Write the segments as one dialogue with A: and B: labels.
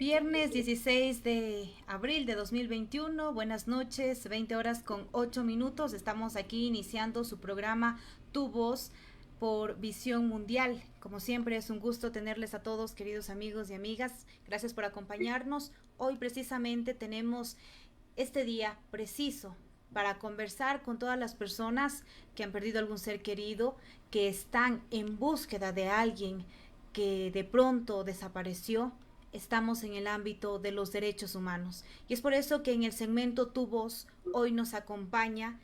A: Viernes 16 de abril de 2021, buenas noches, 20 horas con 8 minutos. Estamos aquí iniciando su programa Tu Voz por Visión Mundial. Como siempre es un gusto tenerles a todos, queridos amigos y amigas. Gracias por acompañarnos. Hoy precisamente tenemos este día preciso para conversar con todas las personas que han perdido algún ser querido, que están en búsqueda de alguien que de pronto desapareció. Estamos en el ámbito de los derechos humanos. Y es por eso que en el segmento Tu Voz hoy nos acompaña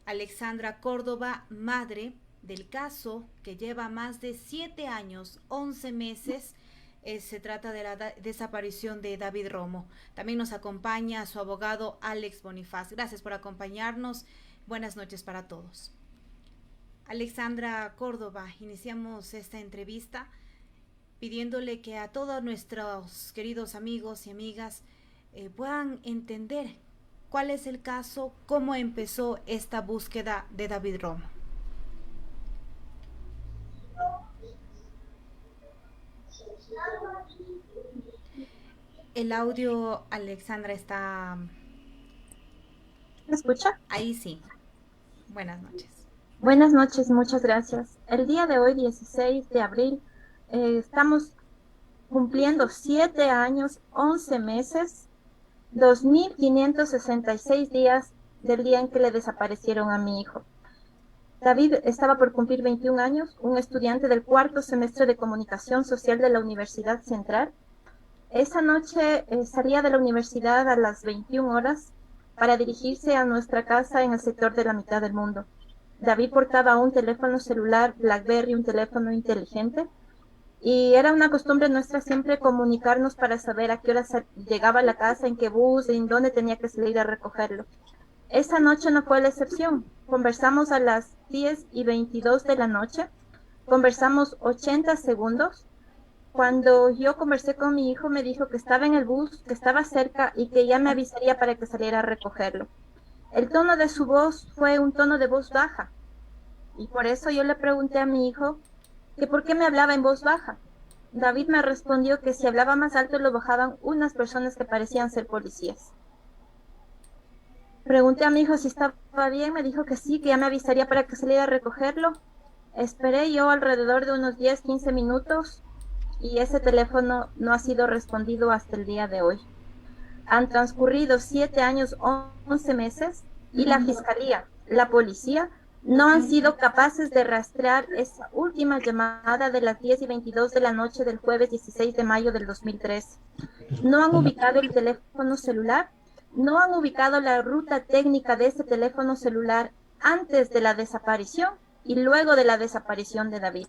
A: Alexandra Córdoba, madre del caso que lleva más de 7 años, 11 meses. Se trata de la desaparición de David Romo. También nos acompaña su abogado Alex Bonifaz. Gracias por acompañarnos. Buenas noches para todos. Alexandra Córdoba, iniciamos esta entrevista pidiéndole que a todos nuestros queridos amigos y amigas puedan entender cuál es el caso, cómo empezó esta búsqueda de David Romo. El audio, Alexandra, está...
B: ¿Me escucha?
A: Ahí sí. Buenas noches.
B: Buenas noches, muchas gracias. El día de hoy, 16 de abril, estamos cumpliendo 7 años, 11 meses, 2.566 días del día en que le desaparecieron a mi hijo. David estaba por cumplir 21 años, un estudiante del cuarto semestre de Comunicación Social de la Universidad Central. Esa noche salía de la universidad a las 21 horas para dirigirse a nuestra casa en el sector de la mitad del mundo. David portaba un teléfono celular BlackBerry, un teléfono inteligente, y era una costumbre nuestra siempre comunicarnos para saber a qué hora llegaba a la casa, en qué bus, en dónde tenía que salir a recogerlo. Esa noche no fue la excepción. Conversamos a las 10:22 de la noche, conversamos 80 segundos. Cuando yo conversé con mi hijo, me dijo que estaba en el bus, que estaba cerca y que ya me avisaría para que saliera a recogerlo. El tono de su voz fue un tono de voz baja, y por eso yo le pregunté a mi hijo que por qué me hablaba en voz baja. David me respondió que si hablaba más alto lo bajaban unas personas que parecían ser policías. Pregunté a mi hijo si estaba bien, me dijo que sí, que ya me avisaría para que saliera a recogerlo. Esperé yo alrededor de unos 10, 15 minutos y ese teléfono no ha sido respondido hasta el día de hoy. Han transcurrido 7 años, 11 meses y la fiscalía, la policía, no han sido capaces de rastrear esa última llamada de las 10:22 de la noche del jueves 16 de mayo del 2013. No han ubicado el teléfono celular, no han ubicado la ruta técnica de ese teléfono celular antes de la desaparición y luego de la desaparición de David.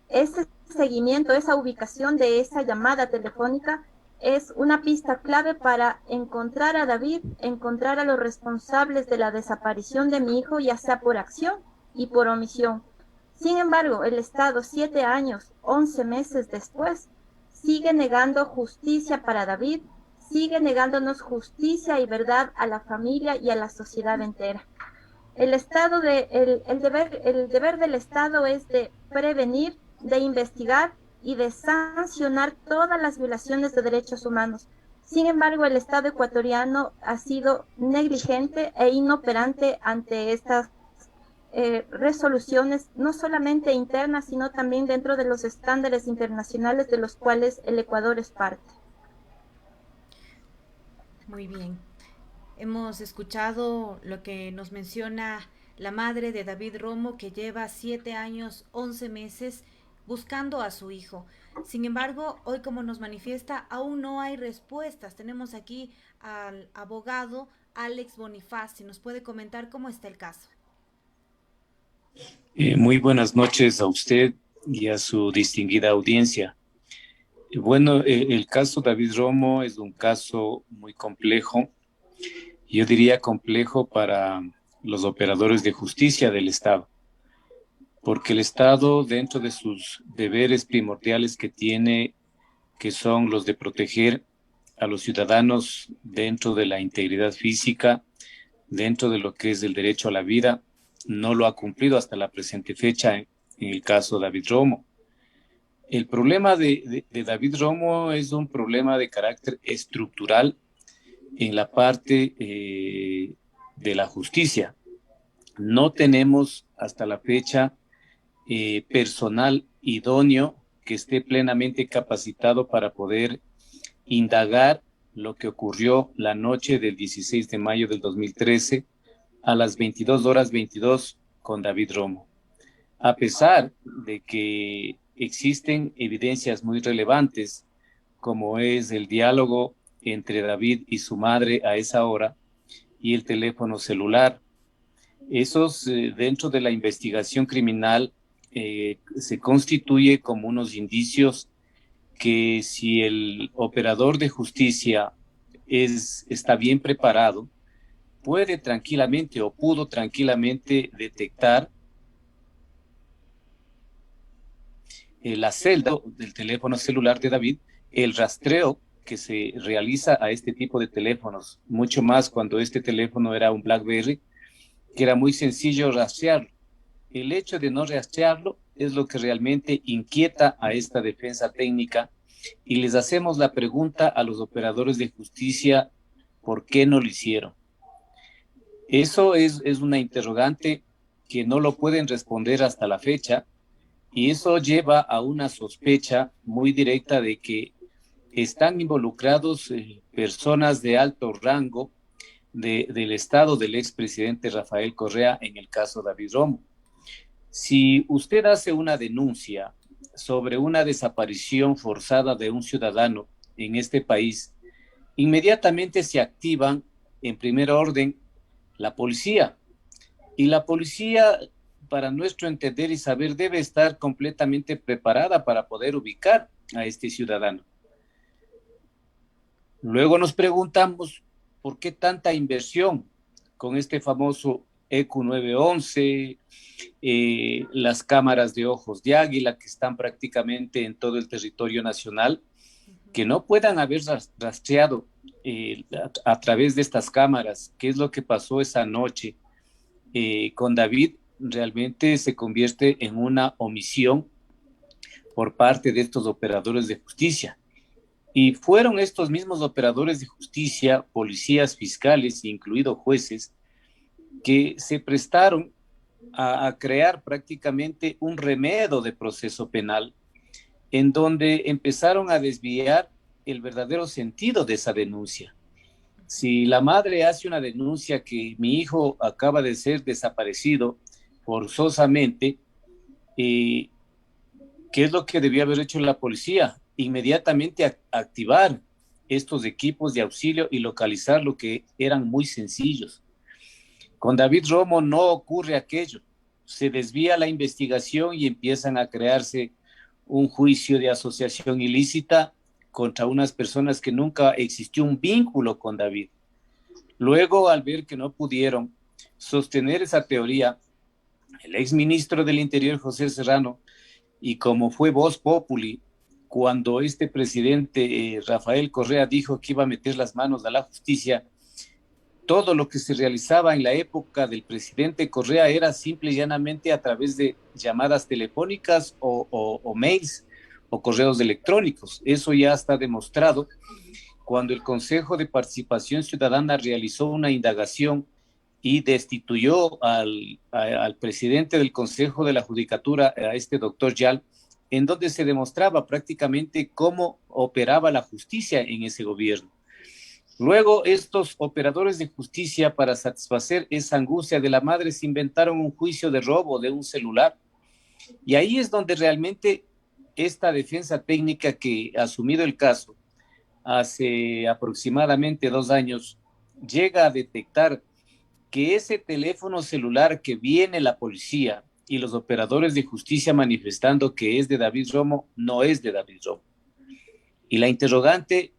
B: Ese seguimiento, esa ubicación de esa llamada telefónica es una pista clave para encontrar a David, encontrar a los responsables de la desaparición de mi hijo, ya sea por acción y por omisión. Sin embargo, el Estado, 7 años, 11 meses después, sigue negando justicia para David, sigue negándonos justicia y verdad a la familia y a la sociedad entera. El deber del Estado es de prevenir, de investigar y de sancionar todas las violaciones de derechos humanos. Sin embargo, el Estado ecuatoriano ha sido negligente e inoperante ante estas resoluciones, no solamente internas, sino también dentro de los estándares internacionales de los cuales el Ecuador es parte.
A: Muy bien. Hemos escuchado lo que nos menciona la madre de David Romo, que lleva 7 años, 11 meses buscando a su hijo. Sin embargo, hoy, como nos manifiesta, aún no hay respuestas. Tenemos aquí al abogado Alex Bonifaz. Si nos puede comentar cómo está el caso.
C: Muy buenas noches a usted y a su distinguida audiencia. Bueno, el caso David Romo es un caso muy complejo. Yo diría complejo para los operadores de justicia del Estado, porque el Estado, dentro de sus deberes primordiales que tiene, que son los de proteger a los ciudadanos dentro de la integridad física, dentro de lo que es el derecho a la vida, no lo ha cumplido hasta la presente fecha en el caso David Romo. El problema de David Romo es un problema de carácter estructural en la parte de la justicia. No tenemos hasta la fecha personal idóneo que esté plenamente capacitado para poder indagar lo que ocurrió la noche del 16 de mayo del 2013 a las 22:22 con David Romo. A pesar de que existen evidencias muy relevantes, como es el diálogo entre David y su madre a esa hora y el teléfono celular. Esos, dentro de la investigación criminal, se constituye como unos indicios que si el operador de justicia está bien preparado, puede tranquilamente o pudo tranquilamente detectar la celda del teléfono celular de David, el rastreo que se realiza a este tipo de teléfonos, mucho más cuando este teléfono era un BlackBerry, que era muy sencillo rastrearlo. El hecho de no rastrearlo es lo que realmente inquieta a esta defensa técnica y les hacemos la pregunta a los operadores de justicia, ¿por qué no lo hicieron? Eso es una interrogante que no lo pueden responder hasta la fecha y eso lleva a una sospecha muy directa de que están involucrados personas de alto rango del estado del expresidente Rafael Correa en el caso David Romo. Si usted hace una denuncia sobre una desaparición forzada de un ciudadano en este país, inmediatamente se activan en primer orden la policía. Y la policía, para nuestro entender y saber, debe estar completamente preparada para poder ubicar a este ciudadano. Luego nos preguntamos, ¿por qué tanta inversión con este famoso EQ 911, las cámaras de ojos de águila que están prácticamente en todo el territorio nacional, que no puedan haber rastreado a través de estas cámaras qué es lo que pasó esa noche con David? Realmente se convierte en una omisión por parte de estos operadores de justicia. Y fueron estos mismos operadores de justicia, policías, fiscales, incluidos jueces, que se prestaron a crear prácticamente un remedio de proceso penal en donde empezaron a desviar el verdadero sentido de esa denuncia. Si la madre hace una denuncia que mi hijo acaba de ser desaparecido forzosamente, ¿qué es lo que debió haber hecho la policía? Inmediatamente activar estos equipos de auxilio y localizar lo que eran muy sencillos. Con David Romo no ocurre aquello. Se desvía la investigación y empiezan a crearse un juicio de asociación ilícita contra unas personas que nunca existió un vínculo con David. Luego, al ver que no pudieron sostener esa teoría, el exministro del Interior, José Serrano, y como fue voz populi, cuando este presidente Rafael Correa dijo que iba a meter las manos a la justicia, todo lo que se realizaba en la época del presidente Correa era simple y llanamente a través de llamadas telefónicas o mails o correos electrónicos. Eso ya está demostrado. Cuando el Consejo de Participación Ciudadana realizó una indagación y destituyó al presidente del Consejo de la Judicatura, a este doctor Yal, en donde se demostraba prácticamente cómo operaba la justicia en ese gobierno. Luego, estos operadores de justicia, para satisfacer esa angustia de la madre, se inventaron un juicio de robo de un celular. Y ahí es donde realmente esta defensa técnica que ha asumido el caso hace aproximadamente 2 años, llega a detectar que ese teléfono celular que viene la policía y los operadores de justicia manifestando que es de David Romo, no es de David Romo. Y la interrogante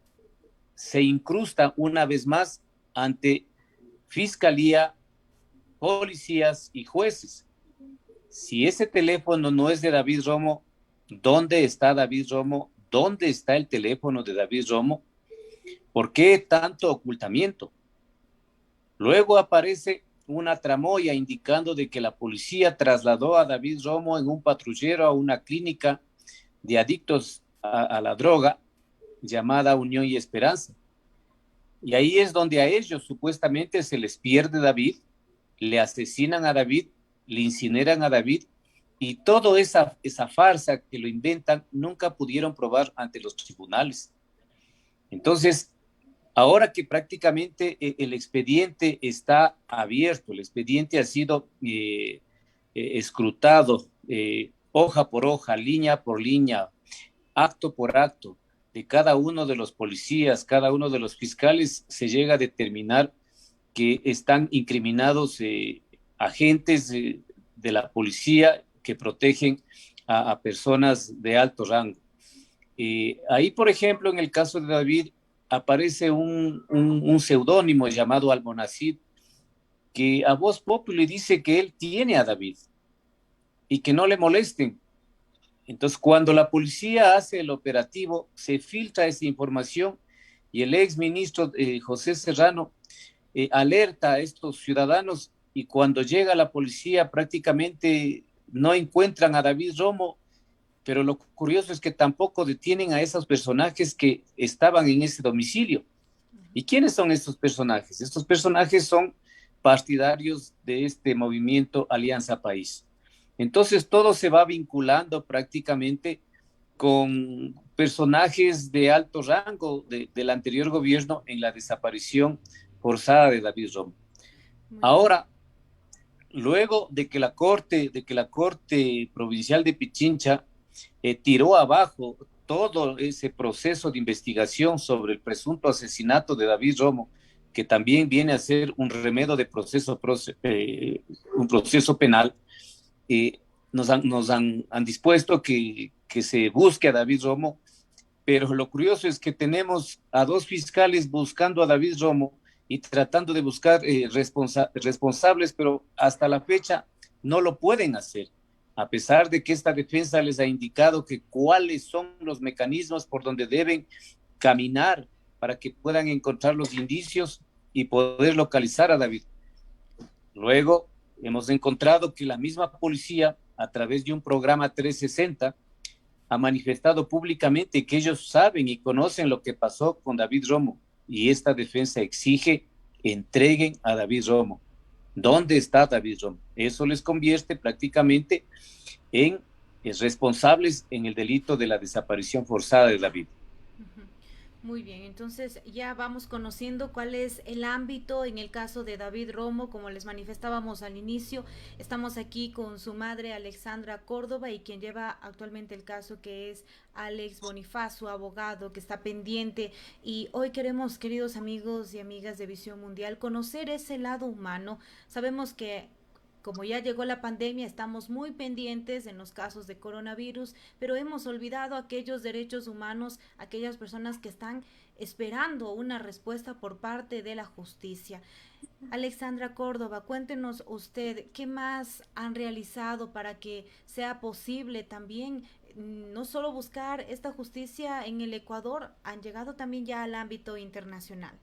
C: se incrusta una vez más ante fiscalía, policías y jueces. Si ese teléfono no es de David Romo, ¿dónde está David Romo? ¿Dónde está el teléfono de David Romo? ¿Por qué tanto ocultamiento? Luego aparece una tramoya indicando de que la policía trasladó a David Romo en un patrullero a una clínica de adictos a la droga llamada Unión y Esperanza. Y ahí es donde a ellos supuestamente se les pierde David, le asesinan a David, le incineran a David, y toda esa farsa que lo inventan nunca pudieron probar ante los tribunales. Entonces, ahora que prácticamente el expediente está abierto, el expediente ha sido escrutado hoja por hoja, línea por línea, acto por acto, de cada uno de los policías, cada uno de los fiscales, se llega a determinar que están incriminados agentes de la policía que protegen a personas de alto rango. Ahí, por ejemplo, en el caso de David, aparece un seudónimo llamado Almonacid, que a voz populi dice que él tiene a David y que no le molesten. Entonces, cuando la policía hace el operativo, se filtra esa información y el ex ministro José Serrano alerta a estos ciudadanos, y cuando llega la policía prácticamente no encuentran a David Romo, pero lo curioso es que tampoco detienen a esos personajes que estaban en ese domicilio. ¿Y quiénes son estos personajes? Estos personajes son partidarios de este movimiento Alianza País. Entonces todo se va vinculando prácticamente con personajes de alto rango del anterior gobierno en la desaparición forzada de David Romo. Ahora, luego de que la Corte Provincial de Pichincha tiró abajo todo ese proceso de investigación sobre el presunto asesinato de David Romo, que también viene a ser un remedio de un proceso penal, nos han dispuesto que se busque a David Romo, pero lo curioso es que tenemos a dos fiscales buscando a David Romo y tratando de buscar responsables, pero hasta la fecha no lo pueden hacer, a pesar de que esta defensa les ha indicado que cuáles son los mecanismos por donde deben caminar para que puedan encontrar los indicios y poder localizar a David. Luego hemos encontrado que la misma policía, a través de un programa 360, ha manifestado públicamente que ellos saben y conocen lo que pasó con David Romo, y esta defensa exige entreguen a David Romo. ¿Dónde está David Romo? Eso les convierte prácticamente en responsables en el delito de la desaparición forzada de David.
A: Muy bien, entonces ya vamos conociendo cuál es el ámbito en el caso de David Romo. Como les manifestábamos al inicio, estamos aquí con su madre Alexandra Córdoba y quien lleva actualmente el caso, que es Alex Bonifaz, su abogado, que está pendiente. Y hoy queremos, queridos amigos y amigas de Visión Mundial, conocer ese lado humano. Sabemos que como ya llegó la pandemia, estamos muy pendientes en los casos de coronavirus, pero hemos olvidado aquellos derechos humanos, aquellas personas que están esperando una respuesta por parte de la justicia. Alexandra Córdoba, cuéntenos usted, ¿qué más han realizado para que sea posible también no solo buscar esta justicia en el Ecuador, han llegado también ya al ámbito internacional?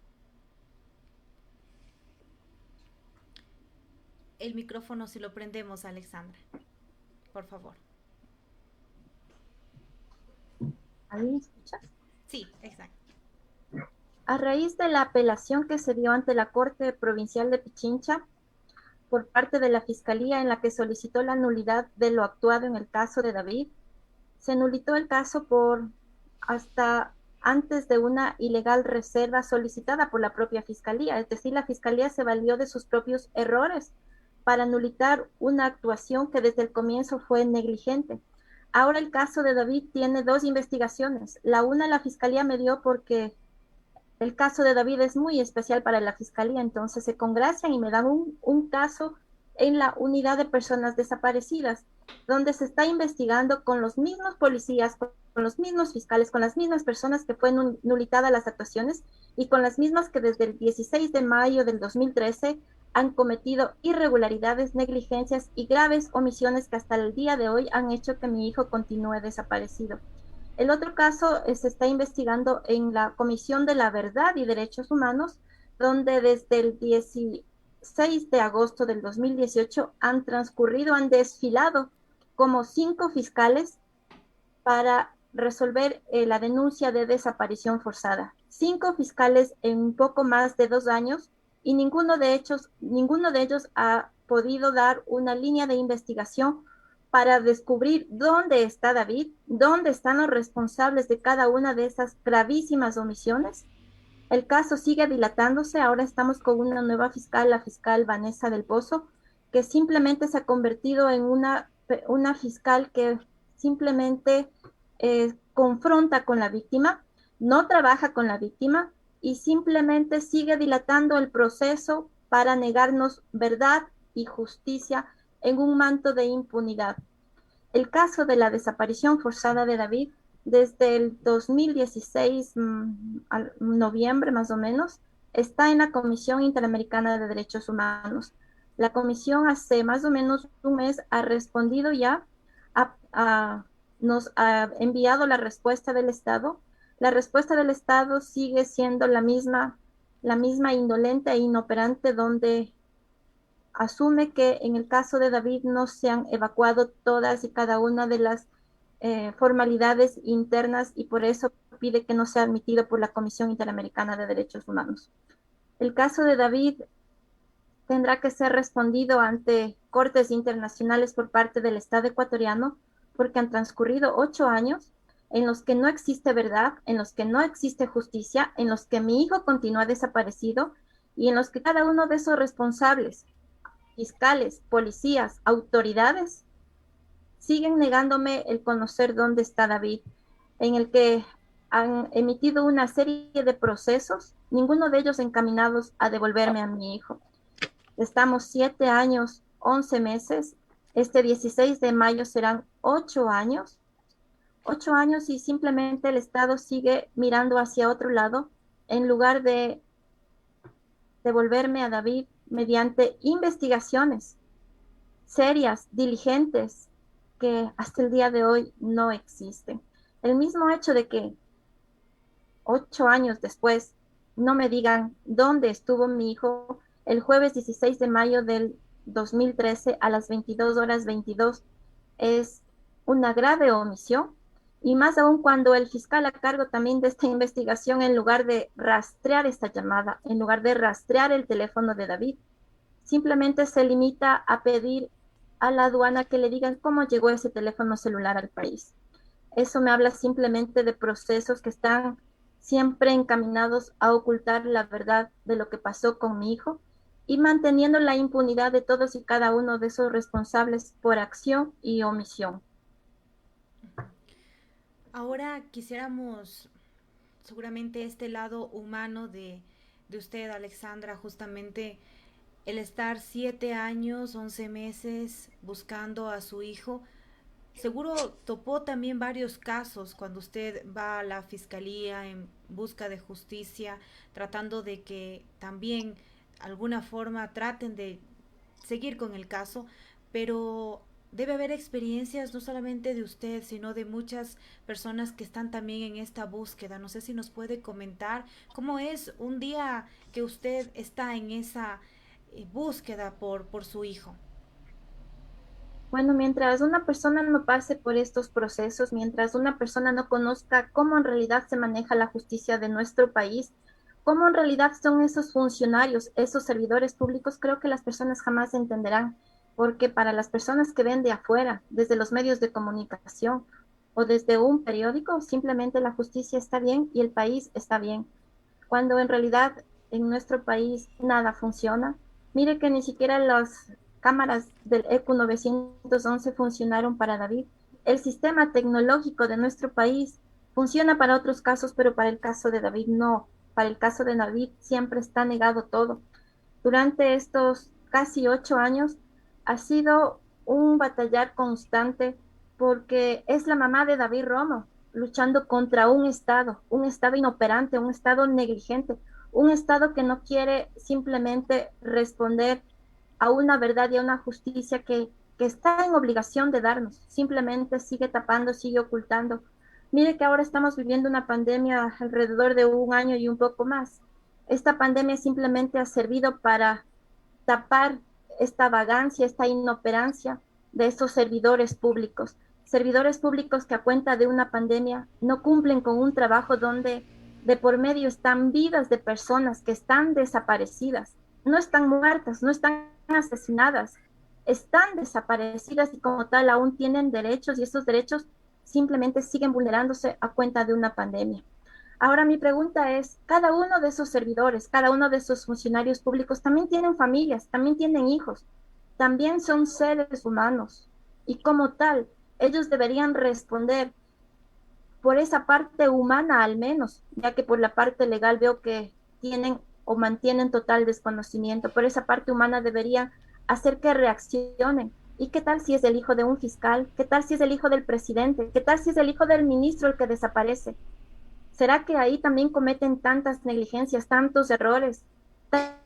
A: El micrófono si lo prendemos, Alexandra, por favor.
B: ¿Ahí escuchas?
A: Sí, exacto.
B: A raíz de la apelación que se dio ante la Corte Provincial de Pichincha por parte de la Fiscalía, en la que solicitó la nulidad de lo actuado en el caso de David, se nulitó el caso por hasta antes de una ilegal reserva solicitada por la propia Fiscalía. Es decir, la Fiscalía se valió de sus propios errores para nulitar una actuación que desde el comienzo fue negligente. Ahora el caso de David tiene dos investigaciones. La una la Fiscalía me dio porque el caso de David es muy especial para la Fiscalía, entonces se congracian y me dan un caso en la unidad de personas desaparecidas, donde se está investigando con los mismos policías, con los mismos fiscales, con las mismas personas que fueron nulitadas las actuaciones y con las mismas que desde el 16 de mayo del 2013 han cometido irregularidades, negligencias y graves omisiones que hasta el día de hoy han hecho que mi hijo continúe desaparecido. El otro caso se está investigando en la Comisión de la Verdad y Derechos Humanos, donde desde el 16 de agosto del 2018 han desfilado como 5 fiscales para resolver la denuncia de desaparición forzada. 5 fiscales en un poco más de 2 años y ninguno de ellos ha podido dar una línea de investigación para descubrir dónde está David, dónde están los responsables de cada una de esas gravísimas omisiones. El caso sigue dilatándose. Ahora estamos con una nueva fiscal, la fiscal Vanessa del Pozo, que simplemente se ha convertido en una fiscal que simplemente confronta con la víctima, no trabaja con la víctima y simplemente sigue dilatando el proceso para negarnos verdad y justicia en un manto de impunidad. El caso de la desaparición forzada de David, desde el 2016, noviembre más o menos, está en la Comisión Interamericana de Derechos Humanos. La comisión hace más o menos un mes ha respondido ya, nos ha enviado la respuesta del Estado. La respuesta del Estado sigue siendo la misma indolente e inoperante, donde asume que en el caso de David no se han evacuado todas y cada una de las formalidades internas y por eso pide que no sea admitido por la Comisión Interamericana de Derechos Humanos. El caso de David tendrá que ser respondido ante cortes internacionales por parte del Estado ecuatoriano porque han transcurrido 8 años en los que no existe verdad, en los que no existe justicia, en los que mi hijo continúa desaparecido y en los que cada uno de esos responsables, fiscales, policías, autoridades, siguen negándome el conocer dónde está David, en el que han emitido una serie de procesos, ninguno de ellos encaminados a devolverme a mi hijo. Estamos 7 años, 11 meses, este 16 de mayo serán 8 años, 8 años y simplemente el Estado sigue mirando hacia otro lado en lugar de devolverme a David mediante investigaciones serias, diligentes, que hasta el día de hoy no existen. El mismo hecho de que 8 años después no me digan dónde estuvo mi hijo el jueves 16 de mayo del 2013 a las 22:22 es una grave omisión, y más aún cuando el fiscal a cargo también de esta investigación, en lugar de rastrear esta llamada, en lugar de rastrear el teléfono de David, simplemente se limita a pedir a la aduana que le digan cómo llegó ese teléfono celular al país. Eso me habla simplemente de procesos que están siempre encaminados a ocultar la verdad de lo que pasó con mi hijo y manteniendo la impunidad de todos y cada uno de esos responsables por acción y omisión.
A: Ahora quisiéramos seguramente este lado humano de usted, Alexandra, justamente el estar 7 años, 11 meses buscando a su hijo. Seguro topó también varios casos cuando usted va a la fiscalía en busca de justicia, tratando de que también alguna forma traten de seguir con el caso, pero debe haber experiencias no solamente de usted, sino de muchas personas que están también en esta búsqueda. No sé si nos puede comentar cómo es un día que usted está en esa búsqueda por su hijo.
B: Bueno, mientras una persona no pase por estos procesos, mientras una persona no conozca cómo en realidad se maneja la justicia de nuestro país, cómo en realidad son esos funcionarios, esos servidores públicos, creo que las personas jamás entenderán, porque para las personas que ven de afuera, desde los medios de comunicación o desde un periódico, simplemente la justicia está bien y el país está bien, cuando en realidad en nuestro país nada funciona. Mire que ni siquiera las cámaras del ECU 911 funcionaron para David. El sistema tecnológico de nuestro país funciona para otros casos, pero para el caso de David no. Para el caso de David siempre está negado todo. Durante estos casi 8 años ha sido un batallar constante porque es la mamá de David Romo luchando contra un Estado inoperante, un Estado negligente, un Estado que no quiere simplemente responder a una verdad y a una justicia que está en obligación de darnos, simplemente sigue tapando, sigue ocultando. Mire que ahora estamos viviendo una pandemia alrededor de 1 año y un poco más. Esta pandemia simplemente ha servido para tapar esta vagancia, esta inoperancia de estos servidores públicos servidores públicos que a cuenta de una pandemia no cumplen con un trabajo donde de por medio están vidas de personas que están desaparecidas, no están muertas, no están asesinadas, están desaparecidas y como tal aún tienen derechos y esos derechos simplemente siguen vulnerándose a cuenta de una pandemia. Ahora mi pregunta es, cada uno de esos servidores, cada uno de esos funcionarios públicos también tienen familias, también tienen hijos, también son seres humanos y como tal, ellos deberían responder por esa parte humana al menos, ya que por la parte legal veo que tienen o mantienen total desconocimiento. Por esa parte humana deberían hacer que reaccionen. ¿Y qué tal si es el hijo de un fiscal? ¿Qué tal si es el hijo del presidente? ¿Qué tal si es el hijo del ministro el que desaparece? ¿Será que ahí también cometen tantas negligencias, tantos errores,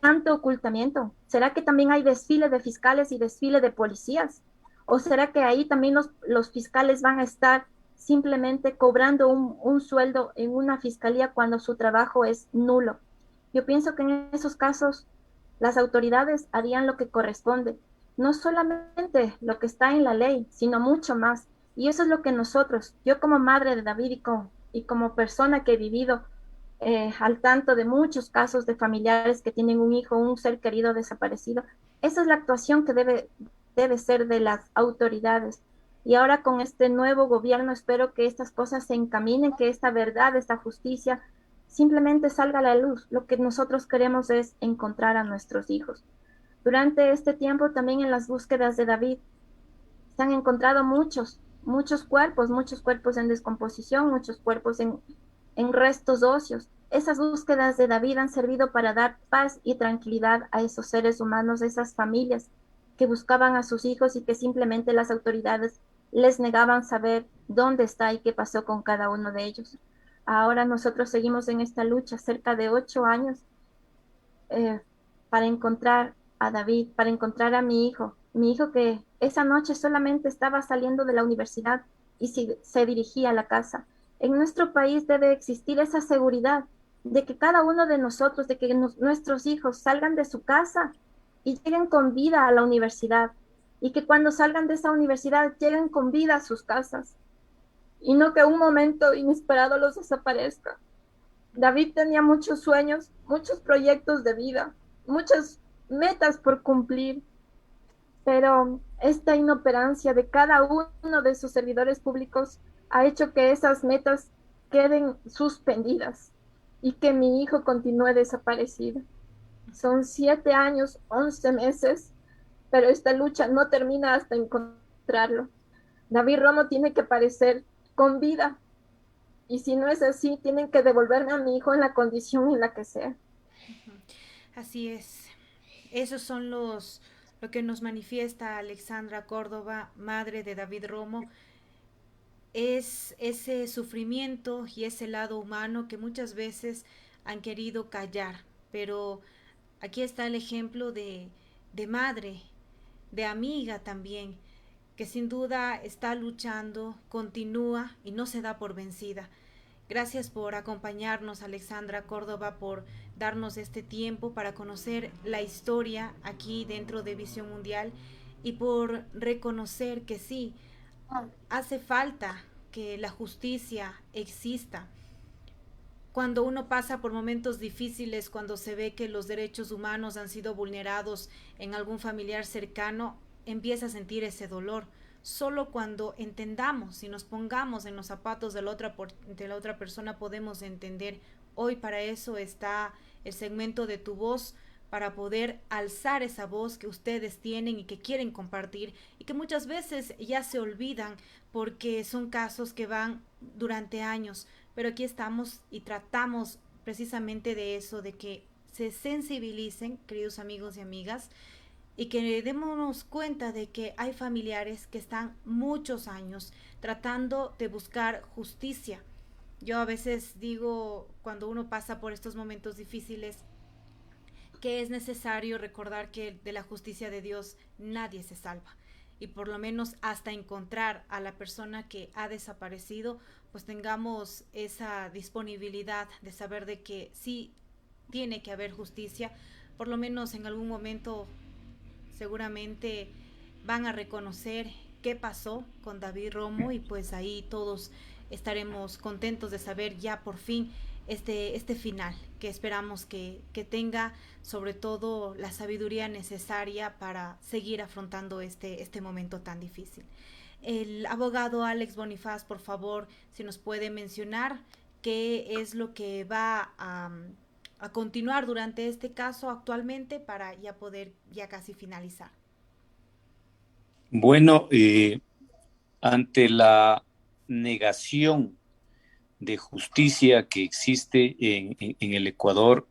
B: tanto ocultamiento? ¿Será que también hay desfile de fiscales y desfile de policías? ¿O será que ahí también los fiscales van a estar simplemente cobrando un sueldo en una fiscalía cuando su trabajo es nulo? Yo pienso que en esos casos las autoridades harían lo que corresponde, no solamente lo que está en la ley, sino mucho más. Y eso es lo que nosotros, yo como madre de David y como persona que he vivido al tanto de muchos casos de familiares que tienen un hijo, un ser querido desaparecido, esa es la actuación que debe ser de las autoridades. Y ahora con este nuevo gobierno espero que estas cosas se encaminen, que esta verdad, esta justicia simplemente salga a la luz. Lo que nosotros queremos es encontrar a nuestros hijos. Durante este tiempo también en las búsquedas de David se han encontrado muchos cuerpos en descomposición, muchos cuerpos en restos óseos. Esas búsquedas de David han servido para dar paz y tranquilidad a esos seres humanos, a esas familias que buscaban a sus hijos y que simplemente las autoridades les negaban saber dónde está y qué pasó con cada uno de ellos. Ahora nosotros seguimos en esta lucha cerca de 8 años eh, para encontrar a David, para encontrar a mi hijo que esa noche solamente estaba saliendo de la universidad y se dirigía a la casa. En nuestro país debe existir esa seguridad de que cada uno de nosotros, de que nuestros hijos salgan de su casa y lleguen con vida a la universidad y que cuando salgan de esa universidad lleguen con vida a sus casas y no que un momento inesperado los desaparezca. David tenía muchos sueños, muchos proyectos de vida, muchas metas por cumplir, pero esta inoperancia de cada uno de sus servidores públicos ha hecho que esas metas queden suspendidas y que mi hijo continúe desaparecido. Son 7 años, 11 meses, pero esta lucha no termina hasta encontrarlo. David Romo tiene que aparecer con vida y si no es así, tienen que devolverme a mi hijo en la condición en la que sea.
A: Así es. Esos son lo que nos manifiesta Alexandra Córdoba, madre de David Romo, es ese sufrimiento y ese lado humano que muchas veces han querido callar, pero aquí está el ejemplo de madre, de amiga también, que sin duda está luchando, continúa y no se da por vencida. Gracias por acompañarnos, Alexandra Córdoba, por darnos este tiempo para conocer la historia aquí dentro de Visión Mundial y por reconocer que sí, hace falta que la justicia exista. Cuando uno pasa por momentos difíciles, cuando se ve que los derechos humanos han sido vulnerados en algún familiar cercano, empieza a sentir ese dolor. Solo cuando entendamos y nos pongamos en los zapatos de la otra persona podemos entender. Hoy para eso está el segmento de Tu Voz, para poder alzar esa voz que ustedes tienen y que quieren compartir y que muchas veces ya se olvidan porque son casos que van durante años, pero aquí estamos y tratamos precisamente de eso, de que se sensibilicen, queridos amigos y amigas, y que démonos cuenta de que hay familiares que están muchos años tratando de buscar justicia. Yo a veces digo, cuando uno pasa por estos momentos difíciles, que es necesario recordar que de la justicia de Dios nadie se salva. Y por lo menos hasta encontrar a la persona que ha desaparecido, pues tengamos esa disponibilidad de saber de que sí tiene que haber justicia. Por lo menos en algún momento seguramente van a reconocer qué pasó con David Romo, y pues ahí todos estaremos contentos de saber ya por fin este final, que esperamos que tenga sobre todo la sabiduría necesaria para seguir afrontando este momento tan difícil. El abogado Alex Bonifaz, por favor, si nos puede mencionar qué es lo que va a continuar durante este caso actualmente para ya poder ya casi finalizar.
C: Bueno, ante la negación de justicia que existe en el Ecuador,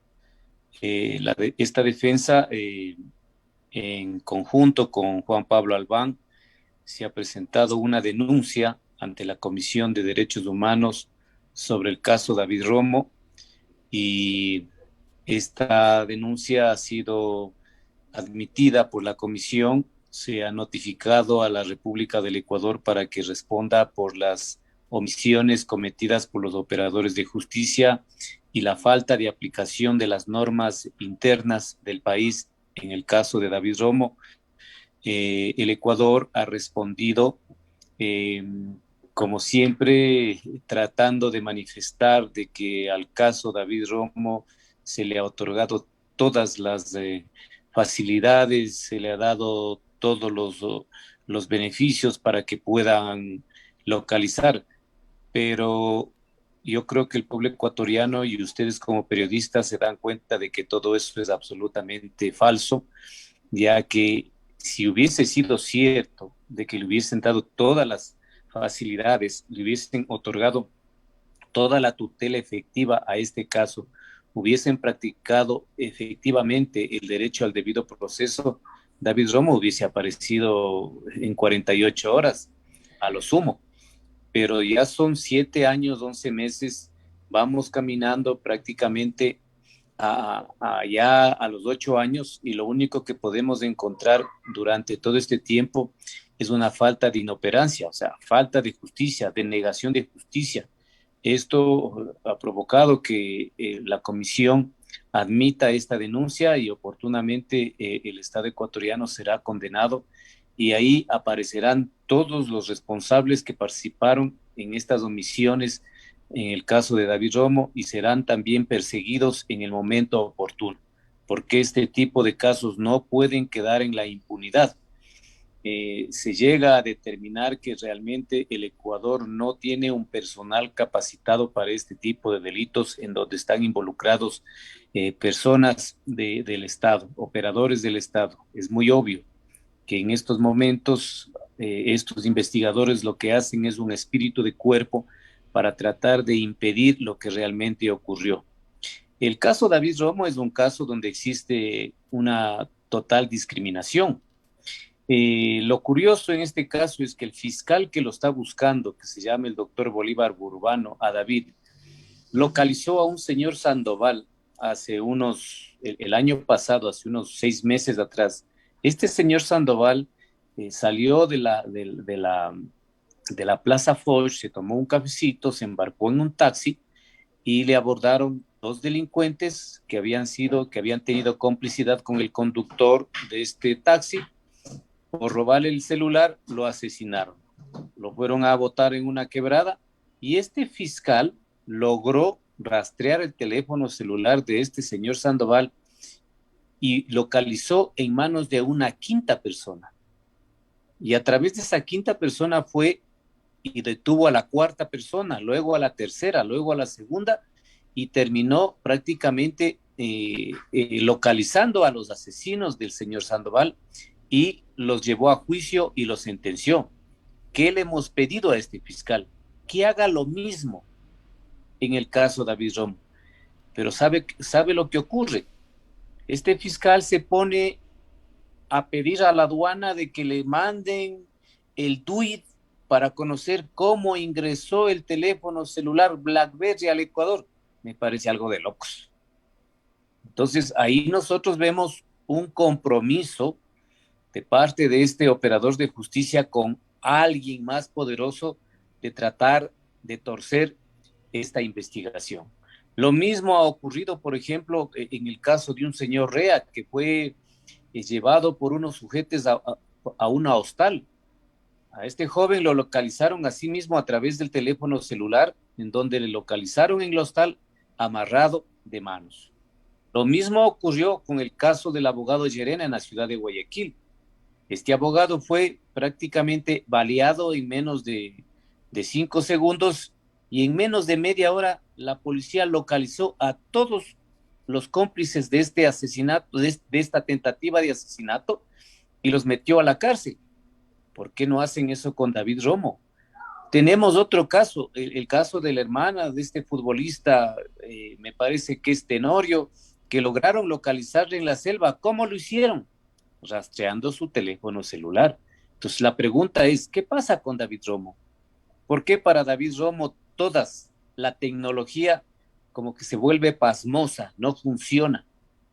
C: esta defensa, en conjunto con Juan Pablo Albán, se ha presentado una denuncia ante la Comisión de Derechos Humanos sobre el caso David Romo, y esta denuncia ha sido admitida por la comisión. Se ha notificado a la República del Ecuador para que responda por las omisiones cometidas por los operadores de justicia y la falta de aplicación de las normas internas del país en el caso de David Romo. El Ecuador ha respondido, como siempre, tratando de manifestar de que al caso David Romo se le ha otorgado todas las facilidades, se le ha dado todos los beneficios para que puedan localizar. Pero yo creo que el pueblo ecuatoriano y ustedes como periodistas se dan cuenta de que todo eso es absolutamente falso, ya que si hubiese sido cierto de que le hubiesen dado todas las facilidades, le hubiesen otorgado toda la tutela efectiva a este caso, hubiesen practicado efectivamente el derecho al debido proceso, David Romo hubiese aparecido en 48 horas, a lo sumo. Pero ya son 7 años, 11 meses, vamos caminando prácticamente ya a los 8 años, y lo único que podemos encontrar durante todo este tiempo es una falta de inoperancia, o sea, falta de justicia, de negación de justicia. Esto ha provocado que la comisión admita esta denuncia y oportunamente el Estado ecuatoriano será condenado, y ahí aparecerán todos los responsables que participaron en estas omisiones en el caso de David Romo, y serán también perseguidos en el momento oportuno, porque este tipo de casos no pueden quedar en la impunidad. Se llega a determinar que realmente el Ecuador no tiene un personal capacitado para este tipo de delitos en donde están involucrados personas del Estado, operadores del Estado. Es muy obvio que en estos momentos estos investigadores lo que hacen es un espíritu de cuerpo para tratar de impedir lo que realmente ocurrió. El caso David Romo es un caso donde existe una total discriminación. Lo curioso en este caso es que el fiscal que lo está buscando, que se llama el doctor Bolívar Burbano, a David, localizó a un señor Sandoval el año pasado, hace unos 6 meses atrás. Este señor Sandoval salió de la Plaza Foch, se tomó un cafecito, se embarcó en un taxi y le abordaron 2 delincuentes que habían tenido complicidad con el conductor de este taxi. Por robarle el celular, lo asesinaron. Lo fueron a botar en una quebrada, y este fiscal logró rastrear el teléfono celular de este señor Sandoval y localizó en manos de una quinta persona. Y a través de esa quinta persona fue y detuvo a la cuarta persona, luego a la tercera, luego a la segunda, y terminó prácticamente localizando a los asesinos del señor Sandoval y los llevó a juicio y los sentenció. ¿Qué le hemos pedido a este fiscal? Que haga lo mismo en el caso David Romo. Pero sabe lo que ocurre. Este fiscal se pone a pedir a la aduana de que le manden el DUID para conocer cómo ingresó el teléfono celular BlackBerry al Ecuador. Me parece algo de locos. Entonces, ahí nosotros vemos un compromiso de parte de este operador de justicia con alguien más poderoso de tratar de torcer esta investigación. Lo mismo ha ocurrido, por ejemplo, en el caso de un señor Rea, que fue llevado por unos sujetos a una hostal. A este joven lo localizaron a sí mismo a través del teléfono celular, en donde le localizaron en el hostal amarrado de manos. Lo mismo ocurrió con el caso del abogado Llerena en la ciudad de Guayaquil. Este abogado fue prácticamente baleado en menos de 5 segundos, y en menos de media hora la policía localizó a todos los cómplices de este asesinato, de esta tentativa de asesinato, y los metió a la cárcel. ¿Por qué no hacen eso con David Romo? Tenemos otro caso, el caso de la hermana de este futbolista, me parece que es Tenorio, que lograron localizarle en la selva. ¿Cómo lo hicieron? Rastreando su teléfono celular. Entonces la pregunta es, ¿qué pasa con David Romo? ¿Por qué para David Romo la tecnología como que se vuelve pasmosa, no funciona?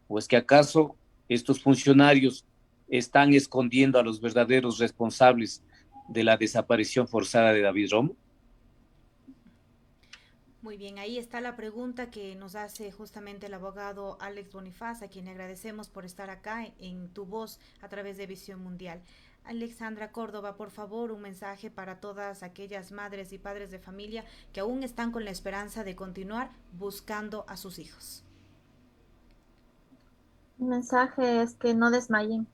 C: ¿O es que acaso estos funcionarios están escondiendo a los verdaderos responsables de la desaparición forzada de David Romo?
A: Muy bien, ahí está la pregunta que nos hace justamente el abogado Alex Bonifaz, a quien le agradecemos por estar acá en Tu Voz a través de Visión Mundial. Alexandra Córdoba, por favor, un mensaje para todas aquellas madres y padres de familia que aún están con la esperanza de continuar buscando a sus hijos.
B: El mensaje es que no desmayen,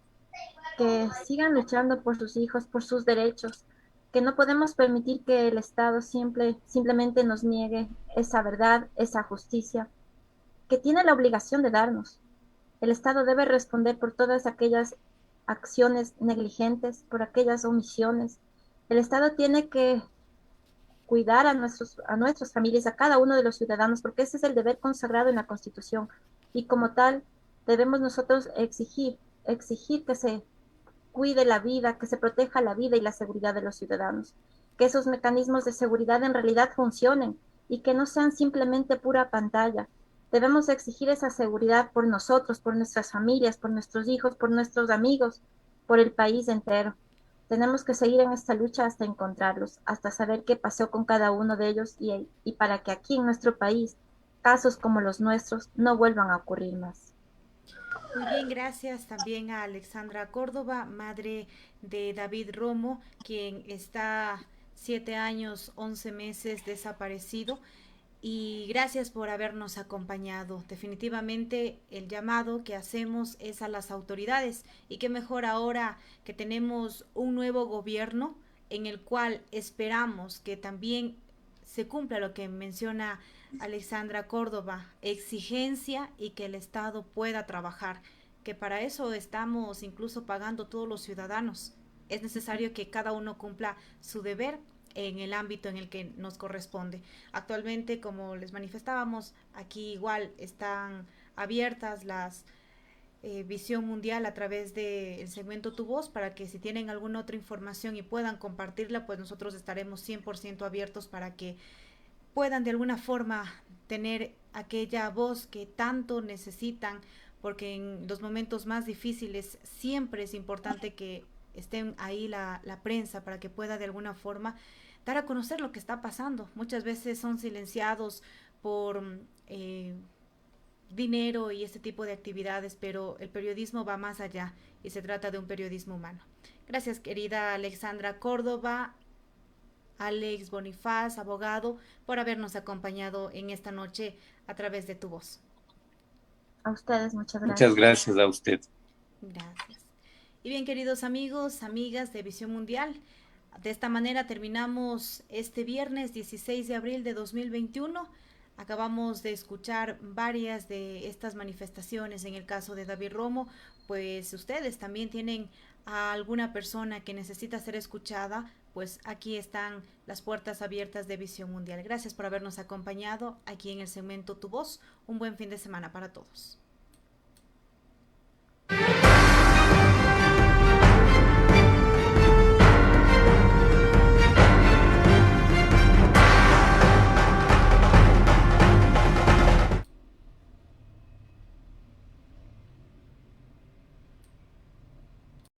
B: que sigan luchando por sus hijos, por sus derechos, que no podemos permitir que el Estado simplemente nos niegue esa verdad, esa justicia, que tiene la obligación de darnos. El Estado debe responder por todas aquellas acciones negligentes, por aquellas omisiones. El Estado tiene que cuidar a nuestras familias, a cada uno de los ciudadanos, porque ese es el deber consagrado en la Constitución. Y como tal, debemos nosotros exigir que se cuide la vida, que se proteja la vida y la seguridad de los ciudadanos, que esos mecanismos de seguridad en realidad funcionen y que no sean simplemente pura pantalla. Debemos exigir esa seguridad por nosotros, por nuestras familias, por nuestros hijos, por nuestros amigos, por el país entero. Tenemos que seguir en esta lucha hasta encontrarlos, hasta saber qué pasó con cada uno de ellos y para que aquí en nuestro país casos como los nuestros no vuelvan a ocurrir más.
A: Muy bien, gracias también a Alexandra Córdoba, madre de David Romo, quien está 7 años, 11 meses desaparecido. Y gracias por habernos acompañado. Definitivamente el llamado que hacemos es a las autoridades, y qué mejor ahora que tenemos un nuevo gobierno en el cual esperamos que también se cumpla lo que menciona Alexandra Córdoba, exigencia, y que el Estado pueda trabajar, que para eso estamos incluso pagando todos los ciudadanos. Es necesario que cada uno cumpla su deber en el ámbito en el que nos corresponde. Actualmente, como les manifestábamos, aquí igual están abiertas las Visión Mundial a través del segmento Tu Voz, para que si tienen alguna otra información y puedan compartirla, pues nosotros estaremos 100% abiertos para que puedan de alguna forma tener aquella voz que tanto necesitan, porque en los momentos más difíciles siempre es importante que estén ahí la prensa, para que pueda de alguna forma dar a conocer lo que está pasando. Muchas veces son silenciados por dinero y este tipo de actividades, pero el periodismo va más allá y se trata de un periodismo humano. Gracias, querida Alexandra Córdoba, Alex Bonifaz, abogado, por habernos acompañado en esta noche a través de Tu Voz.
B: A ustedes, muchas gracias.
C: Muchas gracias a usted.
A: Gracias. Y bien, queridos amigos, amigas de Visión Mundial, de esta manera terminamos este viernes 16 de abril de 2021. Acabamos de escuchar varias de estas manifestaciones en el caso de David Romo. Pues ustedes también tienen a alguna persona que necesita ser escuchada, pues aquí están las puertas abiertas de Visión Mundial. Gracias por habernos acompañado aquí en el segmento Tu Voz. Un buen fin de semana para todos.